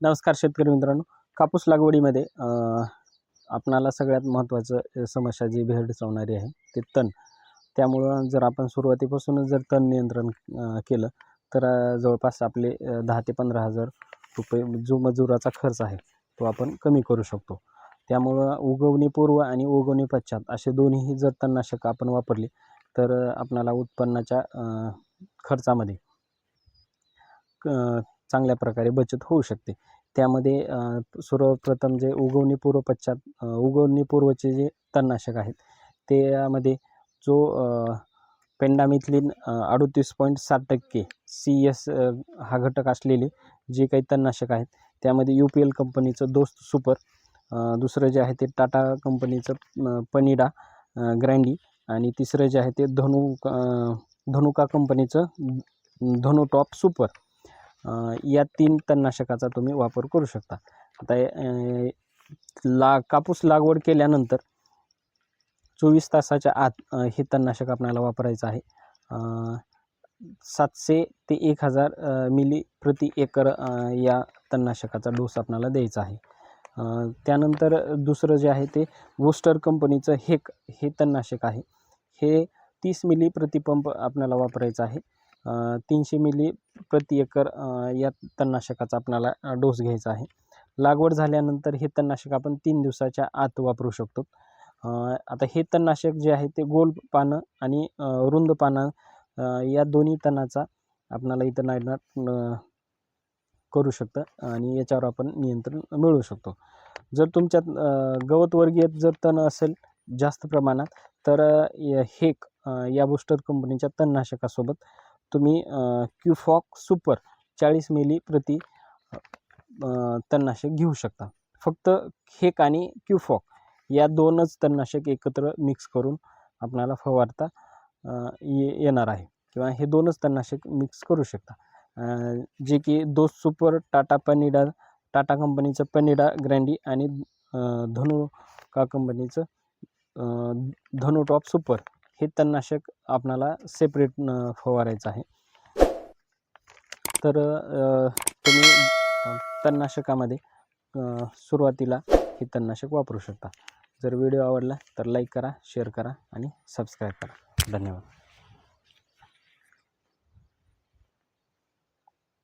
नमस्कार शेतकरी मित्रांनो. कापूस लागवडीमध्ये आपणाला सगळ्यात महत्त्वाचं समस्या जी भेडसावणारी आहे ते तण. त्यामुळं जर आपण सुरुवातीपासूनच जर तण नियंत्रण केलं तर जवळपास आपले 10 ते 15,000 रुपये जो मजुराचा खर्च आहे तो आपण कमी करू शकतो. त्यामुळं उगवणीपूर्व आणि उगवणी पश्चात असे दोन्हीही जर तणनाशक आपण वापरली तर आपणाला उत्पन्नाच्या खर्चामध्ये चांगल्या प्रकारे बचत होऊ शकते. त्यामध्ये सर्वप्रथम जे उगवणीपूर्वचे जे तणनाशक आहेत त्यामध्ये जो पेंडामिथिलिन 38.7% CS हा घटक असलेले जे काही तणनाशक आहेत त्यामध्ये UPL कंपनीचं दोस्त सुपर, दुसरं जे आहे ते टाटा कंपनीचं पनिडा ग्रँडी आणि तिसरं जे आहे ते धनुका कंपनीचं धनु टॉप सुपर, या 3 तणनाशकाचा तुम्ही वापर करू शकता. आता कापूस लागवड केल्यानंतर 24 तासाच्या आत हे तणनाशक आपल्याला वापरायचं आहे. 700 ते 1000 मिली प्रति एकर या तणनाशकाचा डोस आपल्याला द्यायचा आहे. त्यानंतर दुसरं जे आहे ते वूस्टर कंपनीचं हे तणनाशक आहे. हे 30 मिली प्रतिपंप आपल्याला वापरायचं आहे. 300 मिली प्रति एकर या तणनाशकाचा आपल्याला डोस घ्यायचा आहे. लागवड झाल्यानंतर हे तणनाशक आपण 3 दिवसाच्या आत वापरू शकतो. आता हे तणनाशक जे आहे ते गोल पानं आणि रुंद पानं या दोन्ही तणाचा आपल्याला इथं नायनाट करू शकतं आणि याच्यावर आपण नियंत्रण मिळवू शकतो. जर तुमच्यात गवतवर्गीय जर तण असेल जास्त प्रमाणात तर या बूस्टर कंपनीच्या तणनाशकासोबत तुम्ही क्युफॉक सुपर 40 मिली प्रति तणनाशक घेऊ शकता. फक्त हेक आणि क्युफॉक या 2च तणनाशक एकत्र मिक्स करून आपल्याला फवारता येणार आहे किंवा हे 2च तणनाशक मिक्स करू शकता. जे की दोस्त सुपर, टाटा कंपनीचं पनिडा ग्रँडी आणि धनुका कंपनीचं धनु टॉप सुपर हे तणनाशक आपल्याला सेपरेट फवारायचं आहे. तर तुम्ही तणनाशकामध्ये सुरुवातीला हे तणनाशक वापरू शकता. जर व्हिडिओ आवडला तर लाईक करा, शेअर करा आणि सबस्क्राईब करा. धन्यवाद.